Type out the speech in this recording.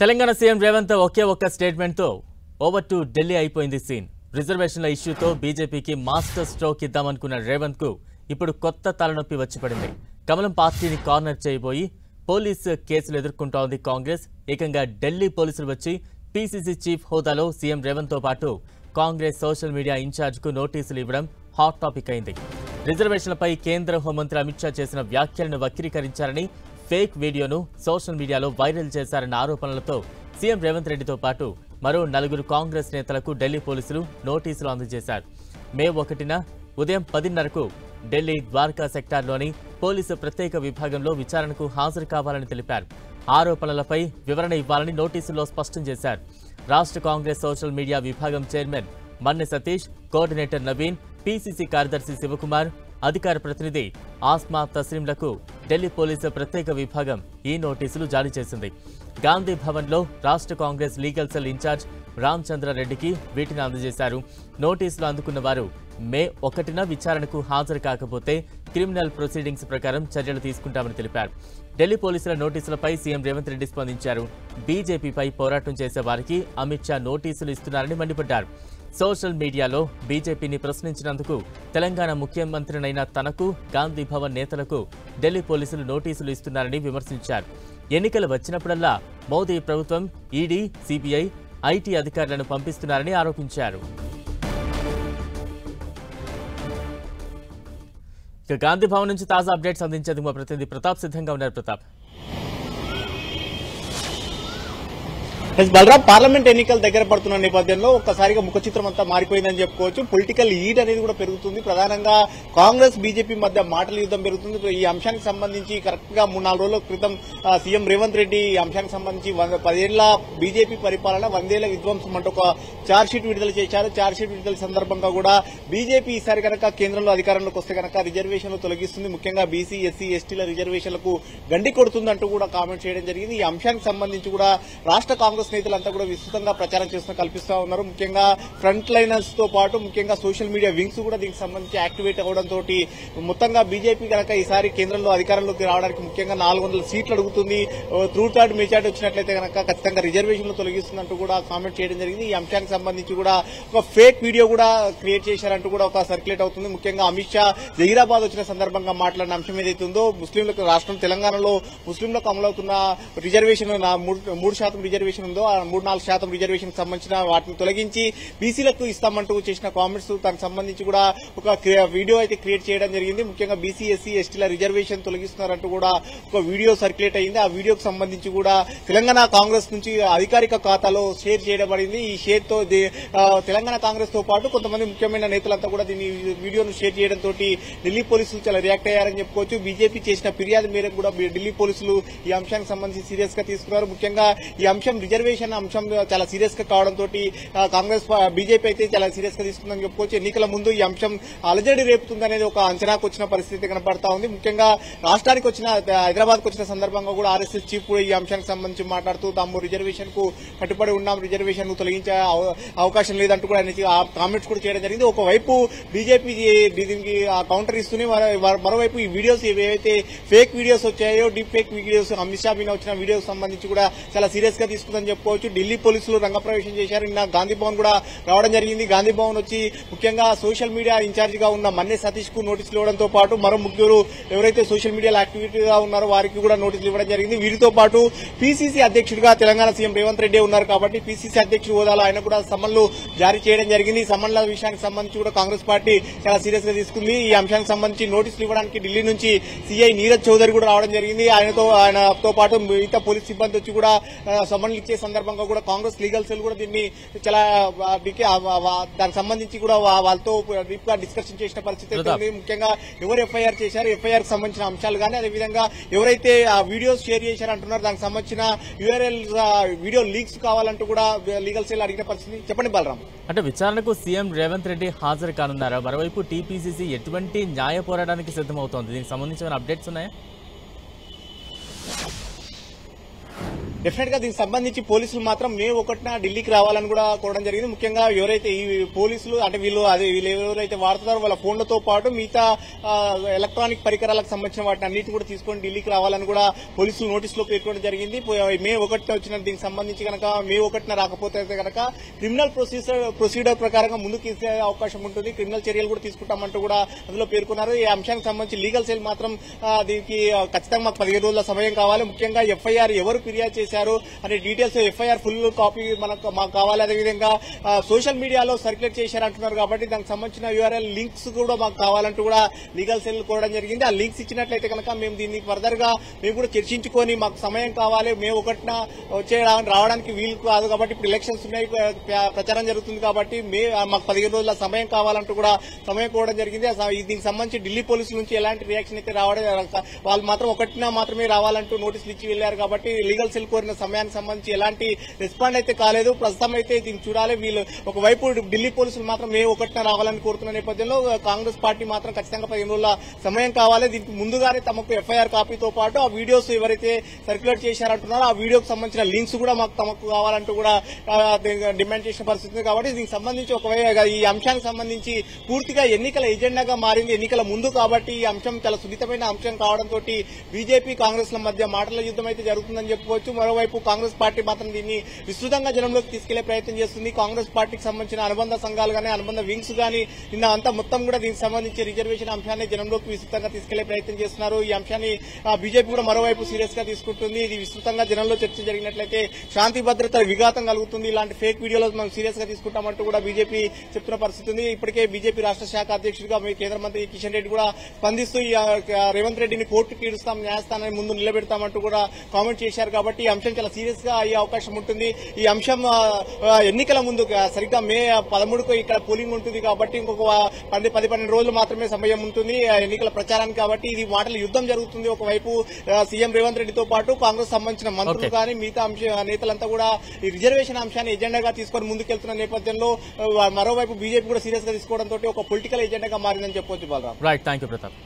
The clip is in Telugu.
తెలంగాణ సీఎం రేవంత్ ఒకే ఒక్క స్టేట్మెంట్ తో ఓవర్ టు ఢిల్లీ అయిపోయింది సీన్. రిజర్వేషన్ల ఇష్యూతో బీజేపీకి మాస్టర్ స్ట్రోక్ ఇద్దామనుకున్న రేవంత్ కు ఇప్పుడు కొత్త తలనొప్పి వచ్చి పడింది. కమలం పార్టీని కార్నర్ చేయబోయి పోలీసు కేసులు ఎదుర్కొంటోంది కాంగ్రెస్. ఏకంగా ఢిల్లీ పోలీసులు వచ్చి పీసీసీ చీఫ్ హోదాలో సీఎం రేవంత్ తో పాటు కాంగ్రెస్ సోషల్ మీడియా ఇన్ఛార్జ్ కు నోటీసులు ఇవ్వడం హాట్ టాపిక్ అయింది. రిజర్వేషన్లపై కేంద్ర హోంమంత్రి అమిత్ షా చేసిన వ్యాఖ్యలను వక్రీకరించారని ఫేక్ వీడియోను సోషల్ మీడియాలో వైరల్ చేశారన్న ఆరోపణలతో సీఎం రేవంత్ రెడ్డితో పాటు మరో 4 కాంగ్రెస్ నేతలకు ఢిల్లీ పోలీసులు నోటీసులు అందజేశారు. మే 1న ఉదయం 10:30కు ఢిల్లీ ద్వారకా సెక్టార్లోని పోలీసు ప్రత్యేక విభాగంలో విచారణకు హాజరు కావాలని తెలిపారు. ఆరోపణలపై వివరణ ఇవ్వాలని నోటీసుల్లో స్పష్టం చేశారు. రాష్ట్ర కాంగ్రెస్ సోషల్ మీడియా విభాగం chairman Manne Satish, coordinator Naveen, PCC కార్యదర్శి శివకుమార్, అధికార ప్రతినిధి ఆస్మా తస్లీంలకు ఢిల్లీ పోలీసు ప్రత్యేక విభాగం ఈ నోటీసులు జారీ చేసింది. గాంధీ భవన్లో రాష్ట్ర కాంగ్రెస్ లీగల్ సెల్ ఇన్ఛార్జ్ రామచంద్రారెడ్డికి వీటిని అందజేశారు. నోటీసులు అందుకున్న వారు మే 1న విచారణకు హాజరు కాకపోతే క్రిమినల్ ప్రొసీడింగ్స్ ప్రకారం చర్యలు తీసుకుంటామని తెలిపారు. ఢిల్లీ పోలీసుల నోటీసులపై సీఎం రేవంత్ రెడ్డి స్పందించారు. బీజేపీపై పోరాటం చేసే వారికి అమిత్ షా నోటీసులు ఇస్తున్నారని మండిపడ్డారు. సోషల్ మీడియాలో బీజేపీని ప్రశ్నించినందుకు తెలంగాణ ముఖ్యమంత్రినైన తనకు, గాంధీ భవన్ నేతలకు ఢిల్లీ పోలీసులు నోటీసులు ఇస్తున్నారని విమర్శించారు. ఎన్నికలు వచ్చినప్పుడల్లా మోదీ ప్రభుత్వం ఈడీ, సిబిఐ, ఐటీ అధికారులను పంపిస్తున్నారని ఆరోపించారు. ఇక గాంధీ భవన్ నుంచి తాజా అప్డేట్స్ అందించేందుకు మా ప్రతినిధి ప్రతాప్ సిద్ధంగా ఉన్నారు. ప్రతాప్, బలరాం, పార్లమెంట్ ఎన్నికలు దగ్గర పడుతున్న నేపథ్యంలో ఒక్కసారిగా ముఖ చిత్రం అంతా మారిపోయిందని చెప్పుకోవచ్చు. పొలిటికల్ లీడ్ అనేది కూడా పెరుగుతుంది. ప్రధానంగా కాంగ్రెస్ బీజేపీ మధ్య మాటల యుద్ధం పెరుగుతుంది. ఈ అంశానికి సంబంధించి కరెక్ట్ గా 3-4 రోజుల క్రితం సీఎం రేవంత్ రెడ్డి ఈ అంశానికి సంబంధించి 10 ఏళ్ల బీజేపీ పరిపాలన 100 ఏళ్ల విధ్వంసం అంటూ ఒక ఛార్జ్ షీట్ విడుదల చేశారు. ఛార్జ్ షీట్ విడుదల సందర్భంగా కూడా బీజేపీ ఈసారి కనుక కేంద్రంలో అధికారంలోకి వస్తే కనుక రిజర్వేషన్లు తొలగిస్తుంది, ముఖ్యంగా బీసీ, ఎస్సీ, ఎస్టీల రిజర్వేషన్లకు గండి కొడుతుందంటూ కూడా కామెంట్ చేయడం జరిగింది. ఈ అంశానికి సంబంధించి కూడా రాష్ట్ర కాంగ్రెస్ నేతలంతా కూడా విస్తృతంగా ప్రచారం చేస్తూ కల్పిస్తా ఉన్నారు. ముఖ్యంగా ఫ్రంట్ లైనర్స్ తో పాటు ముఖ్యంగా సోషల్ మీడియా వింగ్స్ కూడా దీనికి సంబంధించి యాక్టివేట్ అవడంతో మొత్తంగా బీజేపీ కనుక ఈసారి కేంద్రంలో అధికారంలోకి రావడానికి ముఖ్యంగా 400 సీట్లు అడుగుతుంది. 2/3 మెజార్టీ వచ్చినట్లయితే కనుక ఖచ్చితంగా రిజర్వేషన్లు తొలగిస్తుందంటూ కూడా కామెంట్ చేయడం జరిగింది. ఈ అంశానికి సంబంధించి కూడా ఒక ఫేక్ వీడియో కూడా క్రియేట్ చేశారంటూ కూడా ఒక సర్క్యులేట్ అవుతుంది. ముఖ్యంగా అమిత్ షా జహీరాబాద్ వచ్చిన సందర్భంగా మాట్లాడిన అంశం ఏదైతే ఉందో, ముస్లింలకు రాష్ట్రం తెలంగాణలో ముస్లింలకు అమలవుతున్న రిజర్వేషన్ 3% రిజర్వేషన్ ఉందో 3-4% రిజర్వేషన్ సంబంధించిన వాటిని తొలగించి బీసీలకు ఇస్తామంటూ చేసిన కామెంట్స్ దానికి సంబంధించి కూడా ఒక వీడియో అయితే క్రియేట్ చేయడం జరిగింది. ముఖ్యంగా బీసీ, ఎస్సీ, ఎస్టీల రిజర్వేషన్ తొలగిస్తున్నారంటూ కూడా ఒక వీడియో సర్క్యులేట్ అయింది. ఆ వీడియోకి సంబంధించి కూడా తెలంగాణ కాంగ్రెస్ నుంచి అధికారిక ఖాతాలో షేర్ చేయబడింది. ఈ షేర్ తో తెలంగాణ కాంగ్రెస్ తో పాటు కొంతమంది ముఖ్యమైన నేతలంతా కూడా దీని వీడియోను షేర్ చేయడంతో ఢిల్లీ పోలీసులు చాలా రియాక్ట్ అయ్యారని చెప్పుకోవచ్చు. బీజేపీ చేసిన ఫిర్యాదు మేరకు కూడా ఢిల్లీ పోలీసులు ఈ అంశానికి సంబంధించి సీరియస్ గా తీసుకున్నారు. ముఖ్యంగా ఈ అంశం రిజర్వేషన్ అంశం చాలా సీరియస్ గా కావడంతో కాంగ్రెస్ బీజేపీ అయితే చాలా సీరియస్ గా తీసుకుందని చెప్పుకోవచ్చు. ఎన్నికల ముందు ఈ అంశం అలజడి రేపుతుందనేది ఒక అంచనాకు వచ్చిన పరిస్థితి కనపడతా ఉంది. ముఖ్యంగా రాష్ట్రానికి వచ్చిన హైదరాబాద్ కు వచ్చిన సందర్భంగా కూడా ఆర్ఎస్ఎస్ చీఫ్ కూడా ఈ అంశానికి సంబంధించి మాట్లాడుతూ తాము రిజర్వేషన్ కు కట్టుబడి ఉన్నాం, రిజర్వేషన్ ను తొలగించే అవకాశం లేదంటూ కూడా ఆయన కామెంట్స్ కూడా చేయడం జరిగింది. ఒకవైపు బీజేపీ దీనికి కౌంటర్ ఇస్తూనే మరోవైపు ఈ వీడియోస్ ఏవైతే ఫేక్ వీడియోస్ వచ్చాయో, deep fake videos Amit Shah మీద వచ్చిన వీడియోస్ సంబంధించి కూడా చాలా సీరియస్ గా తీసుకుందని చెప్పుకోవచ్చు. ఢిల్లీ పోలీసులు రంగప్రవేశం చేశారు. నిన్న గాంధీ భవన్ కూడా రావడం జరిగింది. గాంధీ భవన్ వచ్చి ముఖ్యంగా సోషల్ మీడియా ఇన్ఛార్జ్ గా ఉన్న మన్నె సతీష్ కు నోటీసులు ఇవ్వడంతో పాటు మరో 3 ఎవరైతే సోషల్ మీడియాలో యాక్టివిటీగా ఉన్నారో వారికి కూడా నోటీసులు ఇవ్వడం జరిగింది. వీరితో పాటు పీసీసీ అధ్యక్షుడిగా తెలంగాణ సీఎం రేవంత్ రెడ్డి ఉన్నారు కాబట్టి పీసీసీ అధ్యక్షుడి హోదాలో ఆయన కూడా సమన్లు జారీ చేయడం జరిగింది. ఈ సమన్ల విషయానికి సంబంధించి కూడా కాంగ్రెస్ పార్టీ చాలా సీరియస్ గా తీసుకుంది. ఈ అంశానికి సంబంధించి నోటీసులు ఇవ్వడానికి ఢిల్లీ నుంచి సీఐ నీరజ్ చౌదరి కూడా రావడం జరిగింది. ఆయనతో పాటు మిగతా పోలీస్ సిబ్బంది వచ్చి కూడా సమన్లు ఇచ్చే సందర్భంగా కూడా కాంగ్రెస్ లీగల్ సెల్ కూడా దీన్ని చాలా దానికి సంబంధించి కూడా వాళ్ళతో డీప్ గా డిస్కషన్ చేసిన పరిస్థితి ఉంది. ముఖ్యంగా ఎవరు ఎఫ్ఐఆర్ చేశారు, ఎఫ్ఐఆర్ కి సంబంధించిన అంశాలు కానీ అదేవిధంగా ఎవరైతే ఆ వీడియోస్ షేర్ చేశారంటున్నారో దానికి సంబంధించిన యూఆర్ఎల్ వీడియో లీక్స్ కావాలంటూ కూడా లీగల్ సెల్ అడిగిన పరిస్థితి. చెప్పండి బలరాం. అంటే విచారణకు సీఎం రేవంత్ రెడ్డి హాజరు కానున్నారా? మరోవైపు టీపీసీసీ ఎటువంటి న్యాయ పోరాటానికి సిద్దమవుతోంది? దీనికి సంబంధించిన అప్డేట్స్ ఉన్నాయా? డెఫినెట్ గా దీనికి సంబంధించి పోలీసులు మాత్రం మే 1న ఢిల్లీకి రావాలని కూడా కోరడం జరిగింది. ముఖ్యంగా ఎవరైతే ఈ పోలీసులు అంటే వీళ్ళు ఎవరైతే వాడుతున్నారో వాళ్ళ ఫోన్లతో పాటు మిగతా ఎలక్ట్రానిక్ పరికరాలకు సంబంధించిన వాటిని అన్నింటిని కూడా తీసుకొని ఢిల్లీకి రావాలని కూడా పోలీసులు నోటీసులో పేర్కొనడం జరిగింది. మే 1న వచ్చిన దీనికి సంబంధించి కనుక మే 1న రాకపోతే కనుక క్రిమినల్ ప్రొసీడర్ ప్రకారంగా ముందుకు తీసే అవకాశం ఉంటుంది, క్రిమినల్ చర్యలు కూడా తీసుకుంటామంటూ కూడా అందులో పేర్కొన్నారు. ఈ అంశానికి సంబంధించి లీగల్ సెల్ మాత్రం దీనికి ఖచ్చితంగా మాకు 15 రోజుల సమయం కావాలి. ముఖ్యంగా ఎఫ్ఐఆర్ ఎవరు ఫిర్యాదు చేశారు అనే డీటెయిల్స్ ఎఫ్ఐఆర్ ఫుల్ కాపీ మాకు కావాలి. అదేవిధంగా సోషల్ మీడియాలో సర్క్యులేట్ చేశారంటున్నారు కాబట్టి దానికి సంబంధించిన యూఆర్ఎల్ లింక్స్ కూడా మాకు కావాలంటూ కూడా లీగల్ సెల్ కోరడం జరిగింది. ఆ లింక్స్ ఇచ్చినట్లయితే కనుక మేము దీన్ని ఫర్దర్ గా మేము కూడా చర్చించుకొని మాకు సమయం కావాలి, మే 1న రావడానికి వీలు కాదు కాబట్టి ఇప్పుడు ఎలక్షన్స్ ఉన్నాయి, ప్రచారం జరుగుతుంది కాబట్టి మాకు 15 రోజుల సమయం కావాలంటూ కూడా సమయం కోరడం జరిగింది. దీనికి సంబంధించి ఢిల్లీ పోలీసుల నుంచి ఎలాంటి రియాక్షన్ అయితే రావడం వాళ్ళు మాత్రం 1న మాత్రమే రావాలంటూ నోటీసులు ఇచ్చి వెళ్లారు కాబట్టి లీగల్ సెల్ కోరిన సమయానికి సంబంధించి ఎలాంటి రెస్పాండ్ అయితే కాలేదు. ప్రస్తుతం అయితే దీన్ని చూడాలి. వీళ్ళు ఒకవైపు ఢిల్లీ పోలీసులు మాత్రం మే 1న రావాలని కోరుతున్న నేపథ్యంలో కాంగ్రెస్ పార్టీ మాత్రం ఖచ్చితంగా 15 రోజుల సమయం కావాలి. దీనికి ముందుగానే తమకు ఎఫ్ఐఆర్ కాపీతో పాటు ఆ వీడియోస్ ఎవరైతే సర్క్యులేట్ చేశారంటున్నారో ఆ వీడియోకి సంబంధించిన లింక్స్ కూడా తమకు కావాలంటూ కూడా డిమాండ్ చేసిన పరిస్థితి ఉంది. కాబట్టి దీనికి సంబంధించి ఒకవేళ ఈ అంశానికి సంబంధించి పూర్తిగా ఎన్నికల ఎజెండాగా మారింది, ఎన్నికల ముందు కాబట్టి ఈ అంశం చాలా సున్నితమైన అంశం కావడంతో బీజేపీ కాంగ్రెస్ ల మధ్య మాటల యుద్ధం అయితే జరుగుతుందని చెప్పుకోవచ్చు. మరోవైపు కాంగ్రెస్ పార్టీ మాత్రం దీన్ని విస్తృతంగా జనంలోకి తీసుకెళ్లే ప్రయత్నం చేస్తుంది. కాంగ్రెస్ పార్టీకి సంబంధించిన అనుబంధ సంఘాలు గానీ అనుబంధ వింగ్స్ గానీ నిన్న అంతా మొత్తం కూడా దీనికి సంబంధించి రిజర్వేషన్ అంశాన్ని జనంలోకి విస్తృతంగా తీసుకెళ్లే ప్రయత్నం చేస్తున్నారు. ఈ అంశాన్ని బీజేపీ కూడా మరోవైపు సీరియస్ గా తీసుకుంటుంది. ఇది విస్తృతంగా జనంలో చర్చ జరిగినట్లయితే శాంతి భద్రత విఘాతం కలుగుతుంది, ఇలాంటి ఫేక్ వీడియోలు మనం సీరియస్ గా తీసుకుంటామంటూ కూడా బీజేపీ చెప్తున్న పరిస్థితి ఉంది. ఇప్పటికే బీజేపీ రాష్ట్ర శాఖ అధ్యక్షుడిగా కేంద్ర మంత్రి కిషన్ రెడ్డి కూడా స్పందిస్తూ రేవంత్ రెడ్డిని కోర్టుకి ఈడుస్తాం, న్యాయస్థానాన్ని ముందు నిలబెడతామంటూ కూడా కామెంట్ చేశారు. కాబట్టి ఈ అంశం చాలా సీరియస్ గా అయ్యే అవకాశం ఉంటుంది. ఈ అంశం ఎన్నికల ముందు సరిగ్గా మే 13కు ఇక్కడ పోలింగ్ ఉంటుంది కాబట్టి ఇంకొక 10-12 రోజులు మాత్రమే సమయం ఉంటుంది ఎన్నికల ప్రచారానికి. కాబట్టి ఇది మాటల యుద్ధం జరుగుతుంది. ఒకవైపు సీఎం రేవంత్ రెడ్డితో పాటు కాంగ్రెస్ సంబంధించిన మంత్రులు కానీ మిగతా నేతలంతా కూడా ఈ రిజర్వేషన్ అంశాన్ని ఎజెండాగా తీసుకొని ముందుకెళ్తున్న నేపథ్యంలో మరోవైపు బీజేపీ కూడా సీరియస్ గా తీసుకోవడంతో ఒక పొలిటికల్ ఎజెండాగా మారిందని చెప్పొచ్చు. Balaram. Right, thank you Pratap.